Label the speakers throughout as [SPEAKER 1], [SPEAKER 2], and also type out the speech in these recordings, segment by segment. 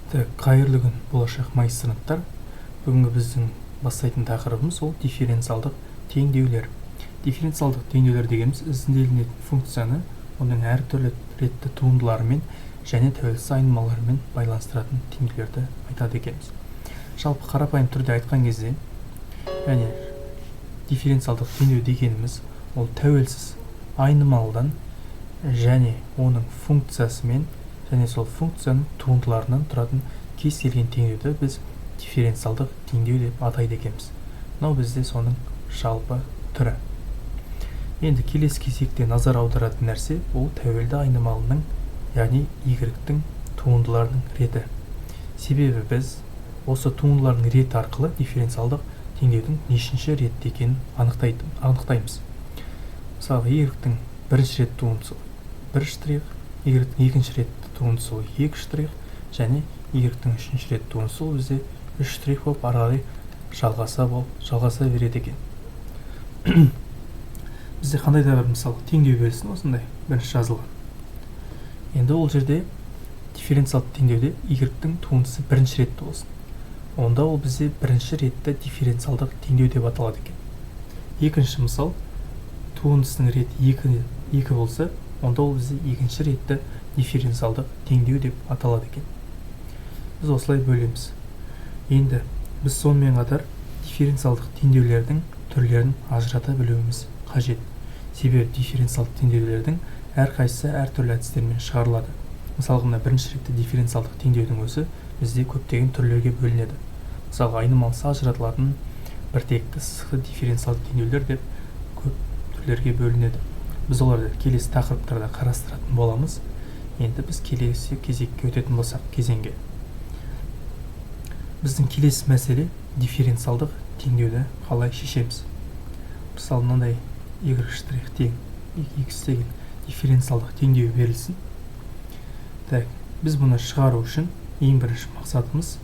[SPEAKER 1] Қайырлы күн, болашақ магистранттар. Бүгінгі біздің бастайтын тақырыбымыз ол дифференциалдық теңдеулер. Дифференциалдық теңдеулер дегеніміз ізделінетін функцияны оның әртүрлі ретті туындыларымен және тәуелсіз айнымаларымен байланыстыратын теңдеулерді айтады екенбіз. Жалпы қарапайым түрде айтқан кезде, яғни дифференциалдық теңдеу дегеніміз ол тәуелсіз айнымалдан және оның функциясымен және сол функцияның туындыларынан тұратын кез келген теңдеуді біз дифференциалдық теңдеу деп атайды екенбіз. Мынау бізде соның жалпы түрі. Енді келесі кезекте назар аударатын нәрсе ол тәуелді айнымалының, яғни y-тің туындыларының реті. Себебі біз осы туындылардың реті арқылы дифференциалдық теңдеудің нешінші ретті екенін анықтаймыз. Мысалы, y-тің бірінші рет туындысы 1 штрих, y-тің екінші рет туындысы 2 штрих, және y-тің үшінші рет туындысы бізде 3 штрих болып ары қарай жалғаса береді екен. Бізде қандай да бір мысалы теңдеу берілсін осындай бірінші жазылған. Енді ол жерде дифференциалдық теңдеуде y-тің туындысы бірінші ретті болсын. Онда ол бізде бірінші ретті дифференциалдық теңдеу деп аталады екен. Екінші мысал, туындысының реті 2 болса, онда ол бізде екінші ретті дифференциалдық теңдеу деп аталады екен. Біз осылай бөлеміз. Енді біз сонымен қатар дифференциалдық теңдеулердің түрлерін ажырата білуіміз қажет. Себебі дифференциалдық теңдеулердің әрқайсысы әртүрлі әдістермен шығарылады. Мысалға, мына бірінші ретті дифференциалдық теңдеудің өзі бізде көптеген түрлерге бөлінеді. Мысалға, айнымалысы ажыратылатын біртекті сызықты дифференциалдық теңдеулер деп көп түрлерге бөлінеді. Біз оларды келесі тақырыптарда қарастыратын боламыз. Енді біз келесі кезекке өтетін болсақ, кезеңге. Біздің келесі мәселе дифференциалдық теңдеуді қалай шешеміз. Мысалы, мынандай y' тең x деген дифференциалдық теңдеу берілсін. Біз бұны шығару үшін ең бірінші мақсатымыз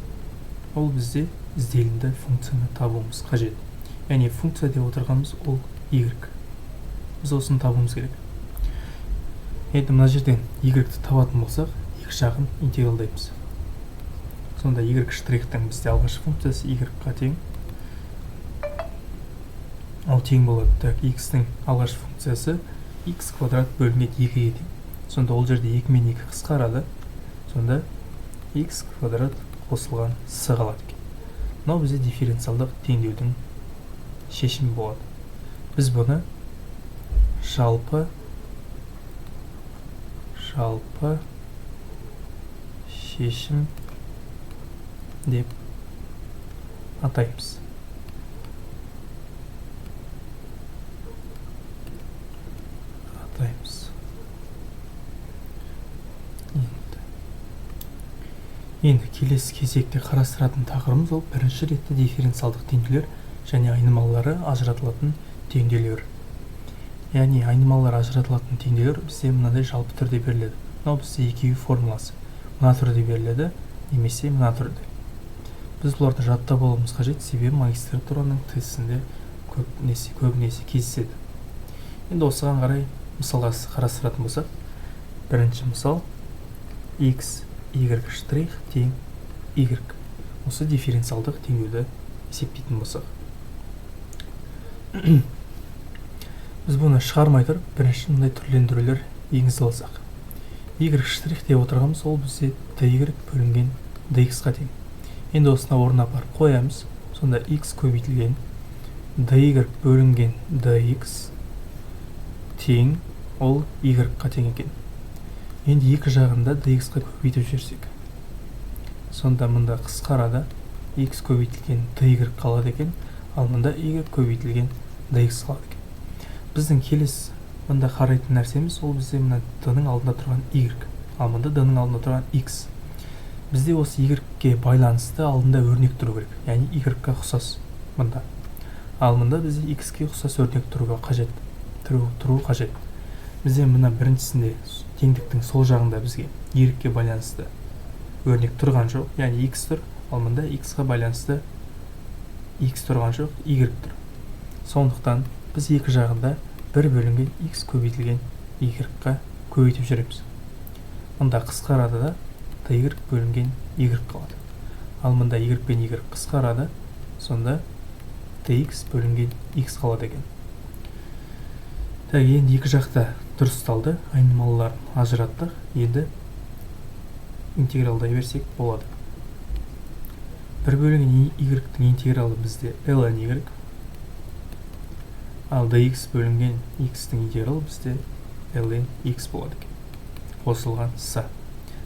[SPEAKER 1] ол бізде ізделінді функцияны табуымыз қажет. Яғни функция деп отырғанымыз ол y. Біз осыны табуымыз керек. Енді мына жерден y-ті табатын болсақ, екі жағын интегралдаймыз. Сонда y' бізде алғашқы функциясы y-ға тең. Ал тең болады. X-тің алғашқы функциясы x квадрат бөлінген 2-ге тең. Сонда ол жерде 2 мен 2 қысқарады. Сонда x квадрат қосылған с қалады екен. Мынау бізде дифференциалдық теңдеудің шешімі болады. Біз бұны жалпы шешім деп атаймыз. Енді келесі кезекте қарастыратын тақырыбымыз ол бірінші ретті дифференциалдық теңдеулер және айнымалылары ажыратылатын теңдеулер. Яғни айнымалылар ажыратылатын теңдеулер бізде мынандай жалпы түрде беріледі. Мынау бізде екеуі формуласы. Мына түрде беріледі, немесе мына түрде. Біз бұларды жаттап алуымыз қажет, себебі магистратураның тестісінде көбінесе кездеседі. Енді осыған қарай мысалға қарастыратын болсақ, бірінші мысал x y' тең y. Осы дифференциалдық теңдеуді есептейтін болсақ. Біз бұны шығармай тұрып, бірінші мындай түрлендірулер енгізіп алсақ. y' деп отырғанымыз ол бізде dy бөлінген dx-ға тең. Енді осына орнына барып қоямыз. Сонда x көбейтілген dy бөлінген dx тең ол y-ға тең екен. Енді екі жағында dx-қа көбейтіп жіберсек. Сонда мұнда қысқарады, x көбейтілген dy қалады екен, ал мұнда y көбейтілген dx қалады екен. Біздің келесі мұнда қарайтын нәрсеміз ол бізде мына d-ның алдында тұрған y, ал мұнда d-ның алдында тұрған x. Бізде осы y-ге байланысты алдында өрнек тұру керек, яғни y-ға ұқсас мұнда. Ал мұнда бізде x-ге ұқсас өрнек тұру қажет. Бізде мына біріншісінде теңдіктің сол жағында бізге y-ге байланысты өрнек тұрған жоқ, яғни x тұр, ал мұнда x-ға байланысты x тұрған жоқ, y тұр. Сондықтан біз екі жағында 1 бөлінген x көбейтілген y-ға көбейтіп жүреміз. Мұнда қысқарады да dy бөлінген y қалады. Ал мында y пен y қысқарады, сонда dx бөлінген x қалады екен. Енді екі жақта дұрысталды, айнымалыларын ажыраттық. Енді интегралдай берсек болады. Бір бөлінген y-тің интегралы бізде ln y, ал dx бөлінген x-тің интегралы бізде ln x болады екен. Қосылған с.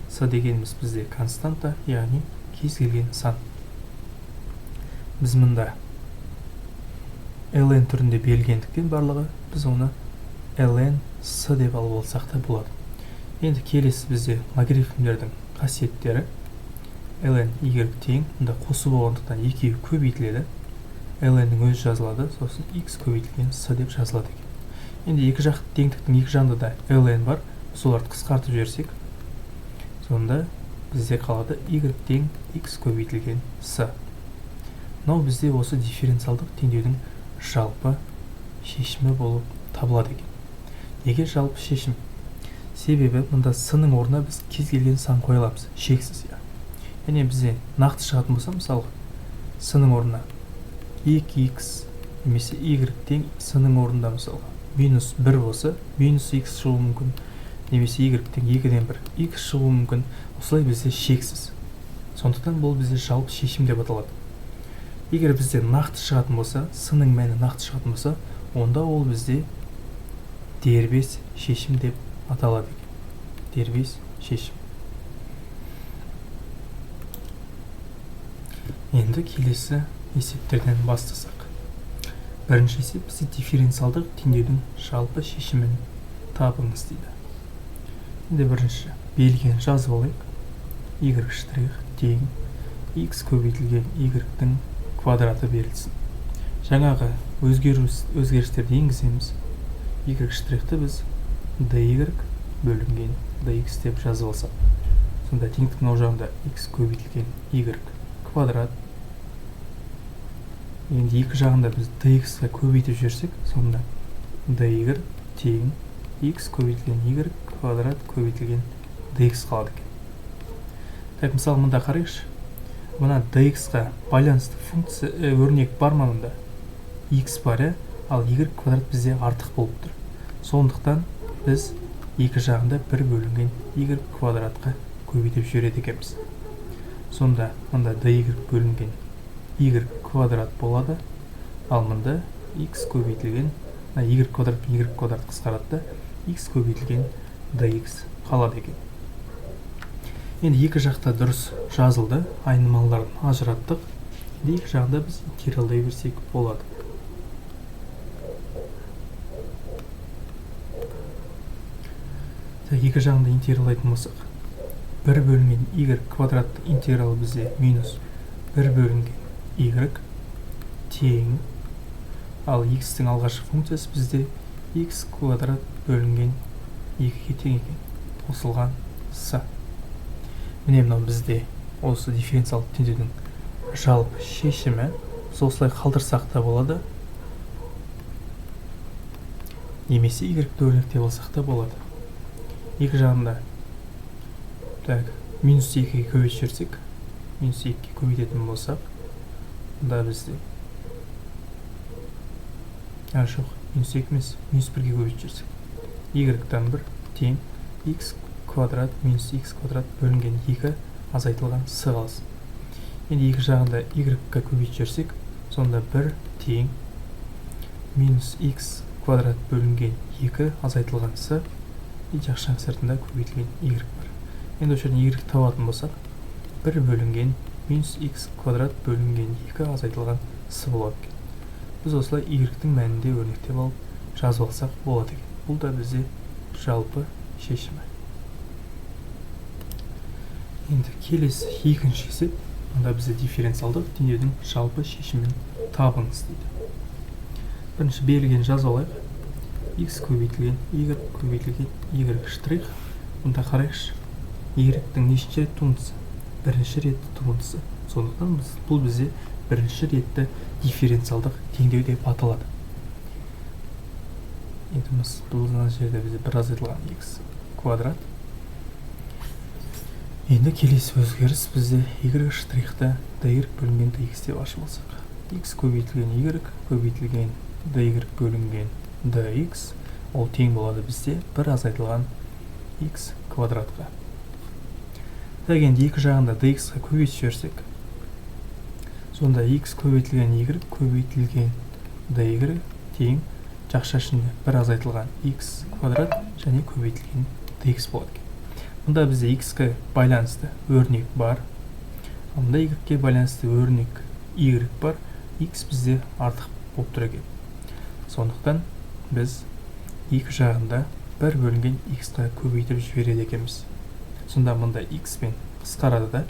[SPEAKER 1] С дегеніміз бізде константа, яғни кез келген сан. Біз мұнда ln түрінде берілгендіктен барлығы, біз оны ln с деп алып алсақ та болады. Енді келесі бізде логарифмдердің қасиеттері. ln y тең, мұнда қосу болғандықтан екеуі көбейтіледі. ln-нің өзі жазылады, сосын x көбейтілген с деп жазылады екен. Енді екі жақ теңдіктің екі жағында да ln бар, соларды қысқартып жіберсек, сонда бізде қалады y тең x көбейтілген с. Мынау бізде осы дифференциалдық теңдеудің жалпы шешімі болып табылады екен. Неге жалпы шешім? Себебі мұнда с-ның орнына біз кез келген сан қоя аламыз, шексіз. Яғни бізде нақты шығатын болса, мысалға с-ның орнына 2x немесе y тең с-ның орнында мысалға минус 1 болса, минус x шығуы мүмкін, немесе y тең 2-ден 1 x шығуы мүмкін. Осылай бізде шексіз. Сондықтан бұл бізде жалпы шешім деп аталады. Егер бізде нақты шығатын болса, с-ның мәні нақты шығатын болса, онда ол бізде дербес шешім деп аталады. Дербес шешім. Енді келесі есептерден бастасақ. Бірінші есеп бізде дифференциалдық теңдеудің жалпы шешімін табыңыз дейді. Енді бірінші берілген жазып алайық. Y' тең x көбейтілген y-тің квадраты берілсін. Жаңағы өзгерістерді енгіземіз. Y'-ті біз dy бөлінген dx деп жазып алсақ. Сонда теңдіктің ол жағында x көбейтілген y квадрат. Енді екі жағында біз dx-ға көбейтіп жіберсек, сонда dy тең x көбейтілген y квадрат көбейтілген dx қалады екен. Так, мысалы мұнда қарайықшы. Мына dx-ға байланысты функция өрнек бар ма мұнда? X бар, ал y квадрат бізде артық болып тұр. Сондықтан біз екі жағында бір бөлінген y квадратқа көбейтіп жібереді екенбіз. Сонда мұнда dy бөлінген y квадрат болады, ал мұнда x көбейтілген, y квадрат пен y квадрат қысқарады, x көбейтілген dx қалады екен. Енді екі жақта дұрыс жазылды, айнымалыларын ажыраттық. Екі жағында біз интегралдай берсек болады. Екі жағында интегралдайтын болсақ, бір бөлінген y квадраттың интегралы бізде минус бір бөлінген y тең, ал x-тің алғашқы функциясы бізде x квадрат бөлінген 2-ге тең екен, қосылған с. Міне мынау бізде осы дифференциалдық теңдеудің жалпы шешімі. Осылай қалдырсақ та болады, немесе y-ті өрнектеп алсақ та болады. Екі жағында минус 2-ге көбейтіп жіберсек, минус 2-ге көбейтетін болсақ, мұнда бізде жоқ, минус 2 емес, минус 1-ге көбейтіп жіберсек, y-тан 1 тең x квадрат минус x квадрат бөлінген 2 азайтылған с қалсын. Енді екі жағында y-ға көбейтіп жіберсек, сонда 1 тең минус x квадрат бөлінген 2 азайтылған с, жақшаң сыртында көбейтілген y бар. Енді осы жерден y табатын болсақ, 1 бөлінген минус x квадрат бөлінген 2 азайтылған с болады екен. Біз осылай y-тің мәнінде өрнектеп алып жазып алсақ болады екен. Бұл да бізде жалпы шешімі. Енді келесі екінші есеп, мұнда бізде дифференциалдық теңдеудің жалпы шешімін табыңыз дейді. Бірінші берілген жазып алайық. X көбейтілген y көбейтілген y'. Мұнда қарайықшы, y-тің нешінші рет туындысы? Бірінші ретті туындысы. Сондықтан бұл бізде бірінші ретті дифференциалдық теңдеу деп аталады. Енді бұл жерде бізде бір азайтылған x квадрат. Енді келесі өзгеріс бізде y штрихты dy бөлінген dx деп ашып алсақ. X көбейтілген y көбейтілген dy бөлінген dx ол тең болады бізде бір азайтылған x квадратқа. Енді екі жағында dx-қа көбейтіп жіберсек, сонда x көбейтілген y көбейтілген dy тең жақша ішінде бір азайтылған x квадрат және көбейтілген dx болады. Мұнда бізде x-ке байланысты өрнек бар, мұнда y-ге байланысты өрнек y бар, x бізде артық болып тұр екен. Сондықтан біз екі жағында бір бөлінген x-қа көбейтіп жібереді екенбіз. Сонда мұнда x пен қысқарады да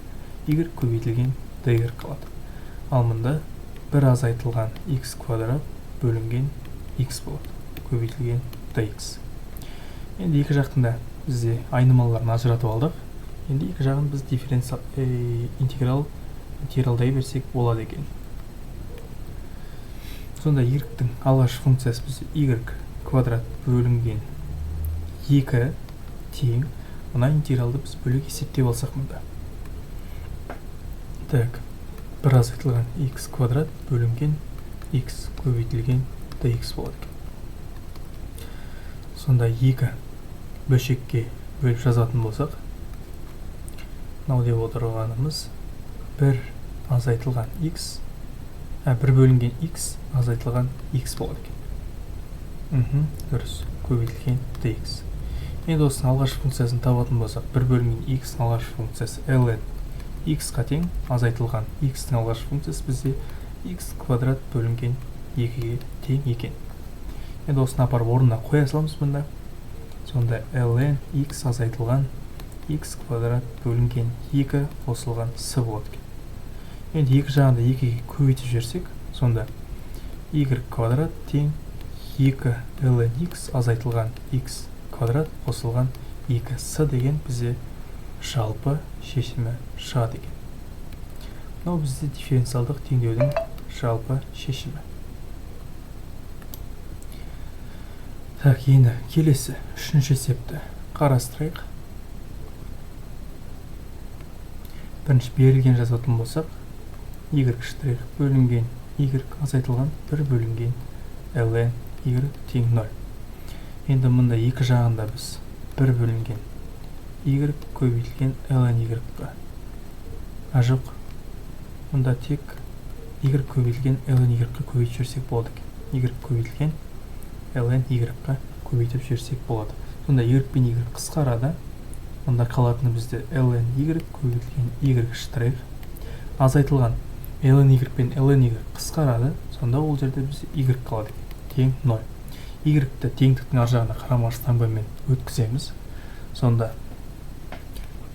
[SPEAKER 1] y көбейтілген dy қалады. Ал мұнда бір азайтылған x квадрат бөлінген x болады, көбейтілген dx. Енді екі жақтында бізде айнымалыларын ажыратып алдық. Енді екі жағын біз интегралдай берсек болады екен. Сонда y-тің алғашқы функциясы бізде y квадрат бөлінген 2 тең. Мына интегралды біз бөлек есептеп алсақ мұнда. Так, бір азайтылған x квадрат бөлінген x көбейтілген dx болады екен. Сонда 2 бөлшекке бөліп жазатын болсақ, мынау деп отырғанымыз бір азайтылған x, бір бөлінген x азайтылған x болады екен. Дұрыс, көбейтілген dx. Енді осының алғашқы функциясын табатын болсақ, бір бөлінген x-ның алғашқы функциясы ln x-қа тең, азайтылған x-ның алғашқы функциясы бізде x квадрат бөлінген 2-ге тең екен. Енді осыны апарып орнына қоя саламыз мұнда. Сонда ln x азайтылған x квадрат бөлінген 2 қосылған с болады екен. Енді екі жағында 2-ге көбейтіп жіберсек, сонда y квадрат тең 2 ln x азайтылған x квадрат қосылған 2с деген бізде жалпы шешімі шығады екен. Мынау бізде дифференциалдық теңдеудің жалпы шешімі. Так, енді келесі үшінші есепті қарастырайық. Бірінші берілген жазатын болсақ, y штрих бөлінген y азайтылған 1 бөлінген ln y тең 0. Енді мұнда екі жағында біз 1 бөлінген y көбейтілген ln y ба. Жоқ, мұнда тек y көбейтілген ln y-ға көбейтіп жіберсек болады екен. Y көбейтілген ln y-ға көбейтіп жіберсек болады. Сонда y пен y қысқарады. Мұнда қалатыны бізде ln y көбейтілген y штрих. Азайтылған ln y пен ln y қысқарады. Сонда ол жерде бізде y қалады екен. Тең 0. Y-ті теңдіктің ар жағына қарамағыш таңбамен өткіземіз. Сонда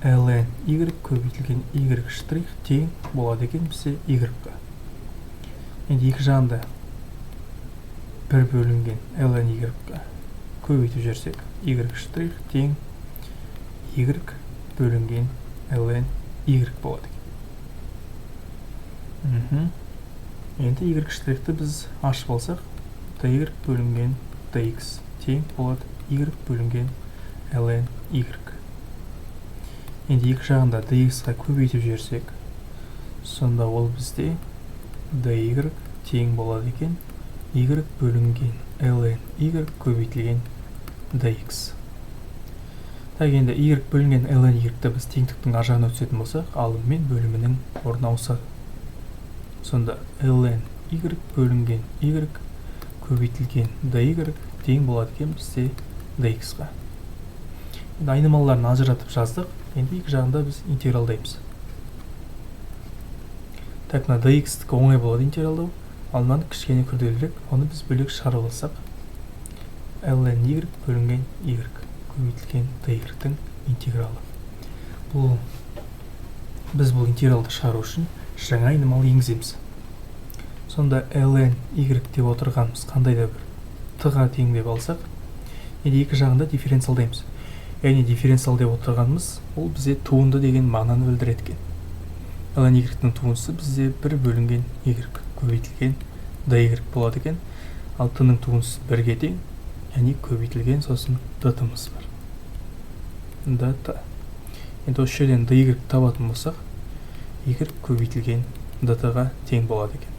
[SPEAKER 1] ln y көбейтілген y штрих тең болады екен бізде y-ға. Енді екі жағында 1 бөлінген ln y-ға көбейтіп жіберсек, y штрих тең y бөлінген ln y болады екен. Енді y штрихті біз ашып алсақ, dy бөлінген dx тең болады y бөлінген ln y. Енді екі жағында dx-ға көбейтіп жіберсек, сонда ол бізде dy тең болады екен y бөлінген ln y көбейтілген dx. Так, енді y бөлінген ln y-ті біз теңдіктің ар жағына өтсетін болсақ, алыммен бөлімінің орнына ауысады. Сонда ln y бөлінген y көбейтілген dy тең болады екен бізде dx-ға. Енді айнымалыларын ажыратып жаздық. Енді екі жағында біз интегралдаймыз. Так, мына dx-тікі оңай болады интегралдау, ал мынаны кішкене күрделірек, оны біз бөлек шығарып алсақ, ln y бөлінген y көбейтілген dy-тің интегралы. Біз бұл интегралды шығару үшін жаңа айнымал енгіземіз. Сонда ln y деп отырғанымыз қандай да бір t-ға тең деп алсақ, енді екі жағында дифференциалдаймыз. Яғни дифференциал деп отырғанымыз ол бізде туынды деген мағынаны білдіреді екен. ln y-тің туындысы бізде 1 бөлінген y көбейтілген dy болады екен. Ал t-ның туындысы 1-ге тең, яғни көбейтілген сосын dt-мыз бар. dt. енді осы жерден dy табатын болсақ, y көбейтілген dt-ға тең болады екен.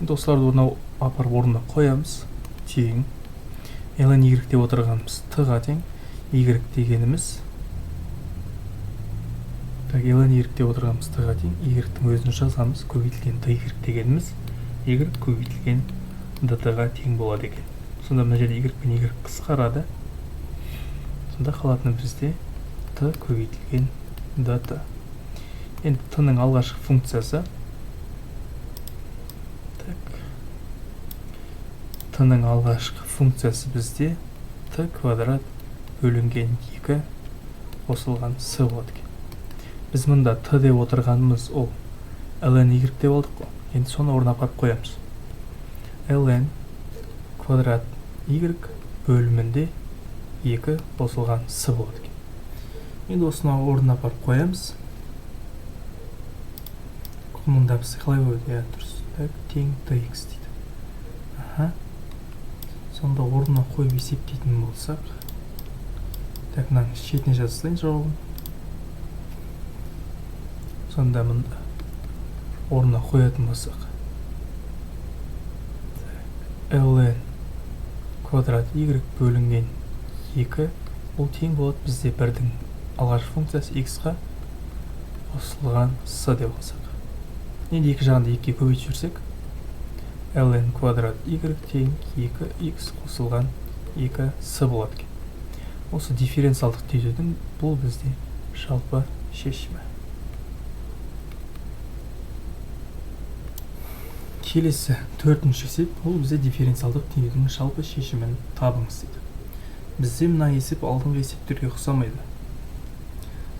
[SPEAKER 1] Енді осыларды апарып орнына қоямыз. Тең ln y деп отырғанымыз t-ға тең, y дегеніміз ln y деп отырғанымыз t-ға тең, y-тің өзін жазғанымыз, көбейтілген dy дегеніміз y көбейтілген dt-ға тең болады екен. Сонда мына жерде y пен y қысқарады. Сонда қалатыны бізде t көбейтілген dt. Енді t-ның алғашқы функциясы t-ның алғашқы функциясы бізде t квадрат бөлінген 2 қосылған s болады екен. Біз мұнда t деп отырғанымыз ол ln y деп алдық қой. Енді соны орнына апарып қоямыз. ln квадрат y бөлімінде 2 қосылған s болады екен. Енді осыны орнына апарып қоямыз. Мұнда біз қалай болады? Дұрыс. Тең dx дейді. Сонда орнына қойып есептейтін болсақ, мынаның шетіне жазылайын жауабын. Сонда мұнда орнына қоятын болсақ, ln квадрат y бөлінген 2 ол тең болады бізде бірдің алғашқы функциясы x-ға қосылған s деп алсақ. Енді екі жағында 2-ге көбейтіп жүрсек, ln квадрат y тең 2x қосылған 2s болады екен. Осы дифференциалдық теңдеудің бұл бізде жалпы шешімі. Келесі төртінші есеп, бұл бізде дифференциалдық теңдеудің жалпы шешімін табыңыз дейді. Бізде мына есеп алдыңғы есептерге ұқсамайды.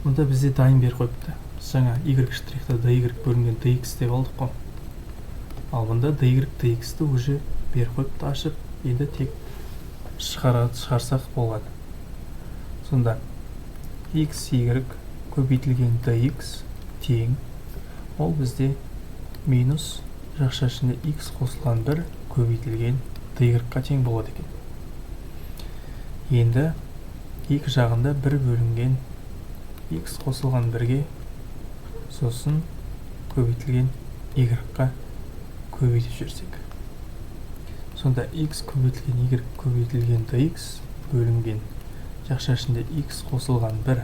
[SPEAKER 1] Мұнда бізде дайын беріп қойыпты. Жаңа y штрихты dy бөлінген dx деп алдық қой. Ал мұнда dy dx-ті уже беріп қойыпты, ашып, енді тек шығарсақ болғаны. Сонда x y көбейтілген dx тең, ол бізде минус жақша ішінде x қосылған 1 көбейтілген dy-ға тең болады екен. Енді екі жағында 1 бөлінген x қосылған 1-ге сосын көбейтілген y-ға көбейтіп жүрсек. Сонда x көбейтілген y көбейтілген dx бөлінген жақша ішінде x қосылған 1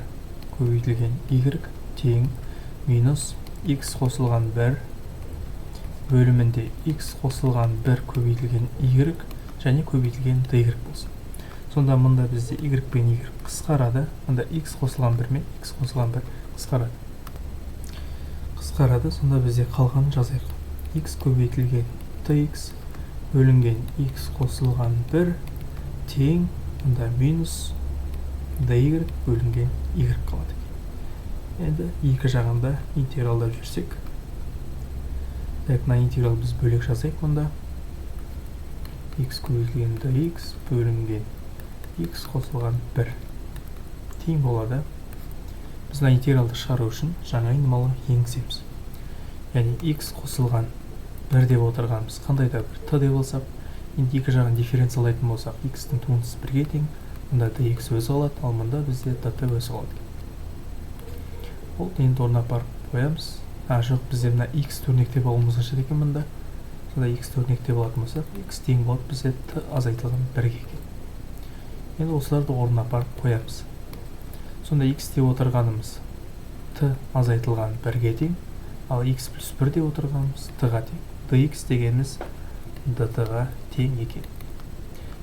[SPEAKER 1] көбейтілген y тең минус x қосылған 1 бөлімінде x қосылған 1 көбейтілген y және көбейтілген dy болсын. Сонда мұнда бізде y пен y қысқарады. Мұнда x қосылған 1 мен x қосылған 1 қысқарады. Сонда бізде қалғанын жазайық. X көбейтілген dx бөлінген x қосылған 1 тең, мұнда минус dy бөлінген y қалады. Енді екі жағында интегралдап жүрсек, мына интеграл біз бөлек жазайық. Мұнда x көбейтілген dx бөлінген x қосылған 1 тең болады. Біз мына интегралды шығару үшін жаңа айнымалы енгіземіз. Яғни x қосылған 1 деп отырғанымыз қандай да бір t деп болсақ, енді екі жағын дифференциалайтын болсақ, x-тің туындысы 1-ге тең, мұнда dx өзі қалады, ал мұнда бізде dt өзі қалады. Ол енді орнына апарып қоямыз. Жоқ, бізде мына x өрнектеп алуымыз қажет екен мұнда. Сонда x өрнектеп алатын болсақ, x тең болады бізде t азайтылған 1-ге екен. Енді осыларды орнына апарып қоямыз. Сонда x деп отырғанымыз t азайтылған 1-ге тең, ал x плюс 1 деп отырғанымыз t-ға тең. dx дегеніміз dt-ға тең екен.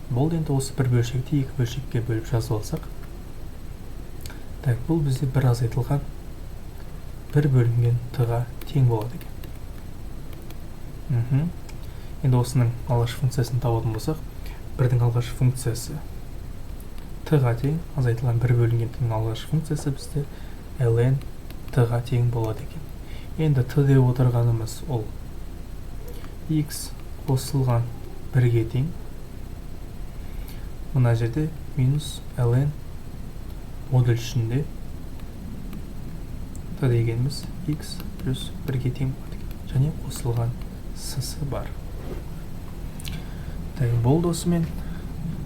[SPEAKER 1] Бұл енді осы бір бөлшекті екі бөлшекке бөліп жазып алсақ, бұл бізде бір азайтылған 1 бөлінген t-ға тең болады екен. Енді осының алғашқы функциясын табатын болсақ, бірдің алғашқы функциясы t-ға тең, азайтылған 1 бөлінген t-ның алғашқы функциясы бізде ln t-ға тең болады екен. Енді t деп отырғанымыз ол x қосылған 1-ге тең. Мына жерде минус ln модуль ішінде t дегеніміз x плюс 1-ге тең болады екен. Және қосылған s-сы бар. Болды осымен.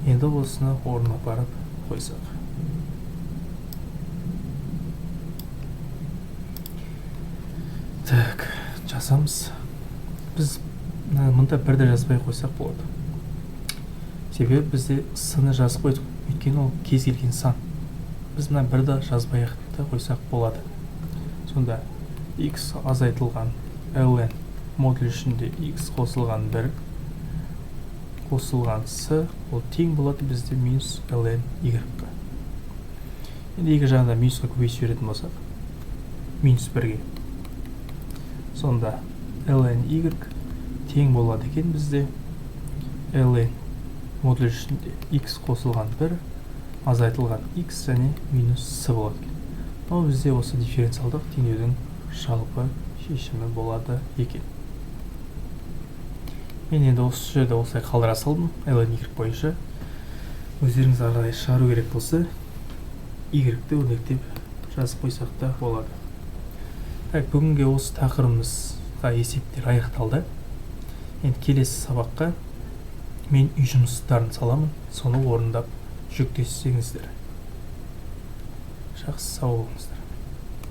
[SPEAKER 1] Енді осыны орнына апарып қойсақ. Так, жазамыз. Біз мында бірді жазбай қойсақ болады. Себебі бізде сыны жазып қойдық. Өйткені ол кез келген сан. Біз мына бірді жазбай та қойсақ болады. Сонда x азайтылған ln модуль ішінде x қосылған 1 қосылған с ол тең болады бізде минус ln y-ға. Енді екі жағында минусқа көбейіп жіберетін болсақ, минус 1-ге. Сонда ln y тең болады екен бізде ln модуль ішінде x қосылған 1 азайтылған x және минус с болады екен. Ол бізде осы дифференциалдық теңдеудің жалпы шешімі болады екен. Мен енді осы жерде осылай қалдыра салдым ln y бойынша. Өздеріңіз ары қарай шығару керек болса, y-ті өрнектеп жазып қойсақ та болады. Бүгінге осы тақырыбымызға есептер аяқталды. Енді келесі сабаққа мен үй жұмыстарын саламын, соны орындап жүктесеңіздер. Жақсы, сау болыңыздар.